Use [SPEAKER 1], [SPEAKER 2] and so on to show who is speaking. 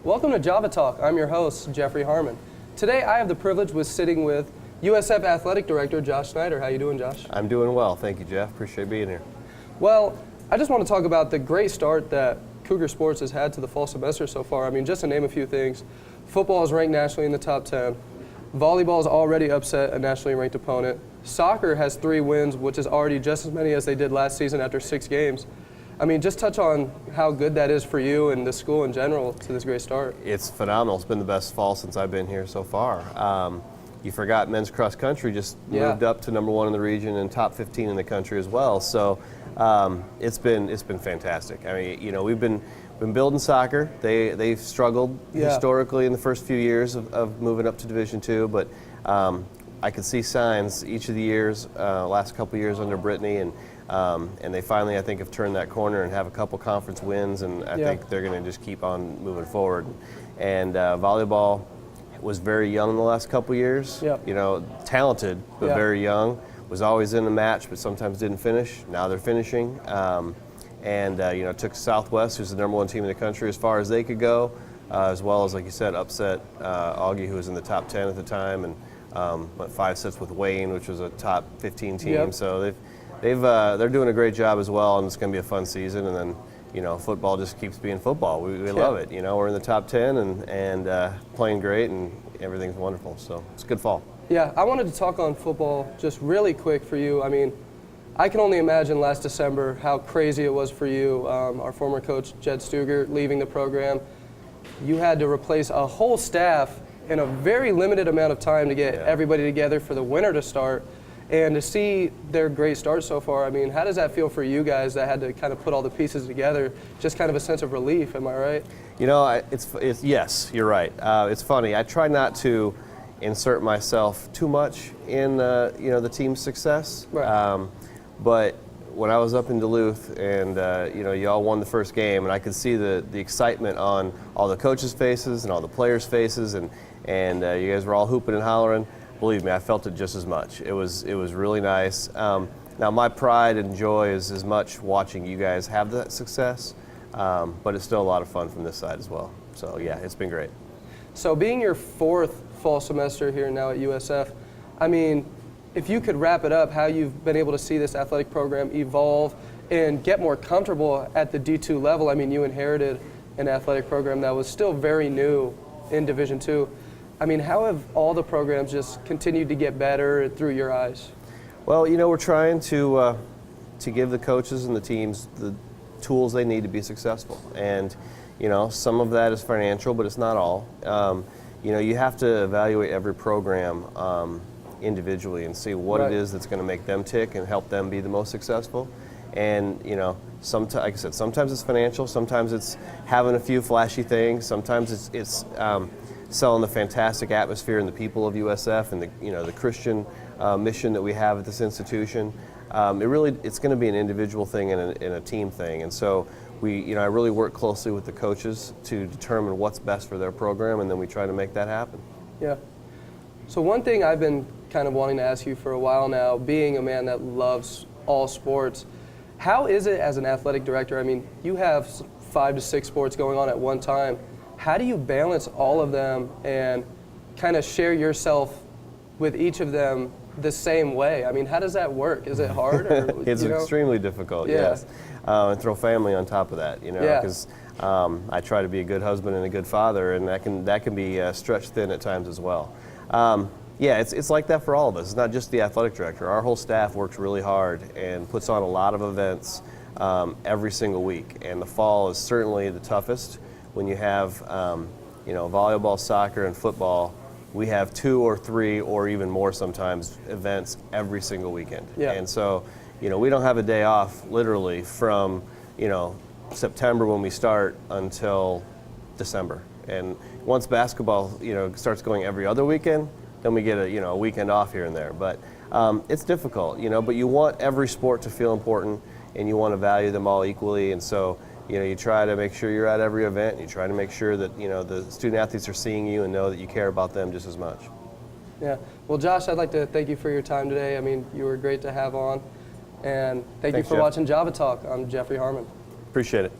[SPEAKER 1] Welcome to Java Talk. I'm your host, Jeffrey Harman. Today I have the privilege of sitting with USF Athletic Director Josh Snyder. How you doing, Josh?
[SPEAKER 2] I'm doing well. Thank you, Jeff. Appreciate being here.
[SPEAKER 1] Well, I just want to talk about the great start that Cougar Sports has had to the fall semester so far. I mean, just to name a few things, football is ranked nationally in the top 10. Volleyball has already upset a nationally ranked opponent. Soccer has 3 wins, which is already just as many as they did last season after 6 games. I mean, just touch on how good that is for you and the school in general to this great start.
[SPEAKER 2] It's phenomenal. It's been the best fall since I've been here so far. You forgot men's cross country just moved up to #1 in the region and top 15 in the country as well. So it's been fantastic. I mean, you know, we've been building soccer. They've struggled historically in the first few years of moving up to Division II, but I could see signs each of the years, last couple of years under Brittany, and they finally, I think, have turned that corner and have a couple conference wins, and I think they're going to just keep on moving forward. And volleyball was very young in the last couple of years. You know, talented, but very young. Was always in the match, but sometimes didn't finish. Now they're finishing. You know, took Southwest, who's the #1 team in the country, as far as they could go, as well as, like you said, upset Augie, who was in the top 10 at the time, and went 5 sets with Wayne, which was a top 15 team. So they're doing a great job as well, and it's going to be a fun season. And then, you know, football just keeps being football. We love it. You know, we're in the top 10 and playing great, and everything's wonderful. So it's a good fall.
[SPEAKER 1] Yeah, I wanted to talk on football just really quick for you. I mean, I can only imagine last December how crazy it was for you. Our former coach, Jed Stuger, leaving the program. You had to replace a whole staff in a very limited amount of time to get everybody together for the winter to start. And to see their great start so far, I mean, how does that feel for you guys that had to kind of put all the pieces together? Just kind of a sense of relief, am I right?
[SPEAKER 2] You know, it's yes, you're right. It's funny. I try not to insert myself too much in you know, the team's success.
[SPEAKER 1] Right.
[SPEAKER 2] But when I was up in Duluth and you know, you all won the first game, and I could see the excitement on all the coaches' faces and all the players' faces, and you guys were all hooping and hollering. Believe me, I felt it just as much. It was really nice. Now, my pride and joy is as much watching you guys have that success, but it's still a lot of fun from this side as well. So yeah, it's been great.
[SPEAKER 1] So being your 4th fall semester here now at USF, I mean, if you could wrap it up, how you've been able to see this athletic program evolve and get more comfortable at the D2 level. I mean, you inherited an athletic program that was still very new in Division II. I mean, how have all the programs just continued to get better through your eyes?
[SPEAKER 2] Well, you know, we're trying to give the coaches and the teams the tools they need to be successful. And, you know, some of that is financial, but it's not all. You know, you have to evaluate every program individually and see what it is that's going to make them tick and help them be the most successful. And, you know, sometimes, like I said, sometimes it's financial, sometimes it's having a few flashy things, sometimes it's selling the fantastic atmosphere and the people of USF and the, you know, the Christian mission that we have at this institution. It's going to be an individual thing and a team thing. And so you know, I really work closely with the coaches to determine what's best for their program, and then we try to make that happen.
[SPEAKER 1] Yeah. So one thing I've been kind of wanting to ask you for a while now, being a man that loves all sports, how is it as an athletic director? I mean, you have 5 to 6 sports going on at one time. How do you balance all of them and kind of share yourself with each of them the same way? I mean, how does that work? Is it hard? Or,
[SPEAKER 2] it's extremely difficult, yes. And throw family on top of that, you know, because I try to be a good husband and a good father, and that can be stretched thin at times as well. Yeah, it's like that for all of us. It's not just the athletic director. Our whole staff works really hard and puts on a lot of events every single week, and the fall is certainly the toughest. When you have, you know, volleyball, soccer, and football, we have 2 or 3 or even more sometimes events every single weekend. And so, you know, we don't have a day off literally from, you know, September when we start until December. And once basketball, you know, starts going every other weekend, then we get a weekend off here and there. But it's difficult, you know, but you want every sport to feel important, and you want to value them all equally. And so, you know, you try to make sure you're at every event, and you try to make sure that, you know, the student athletes are seeing you and know that you care about them just as much.
[SPEAKER 1] Yeah. Well, Josh, I'd like to thank you for your time today. I mean, you were great to have on. And thanks, you for watching Java Talk. I'm Jeffrey Harman.
[SPEAKER 2] Appreciate it.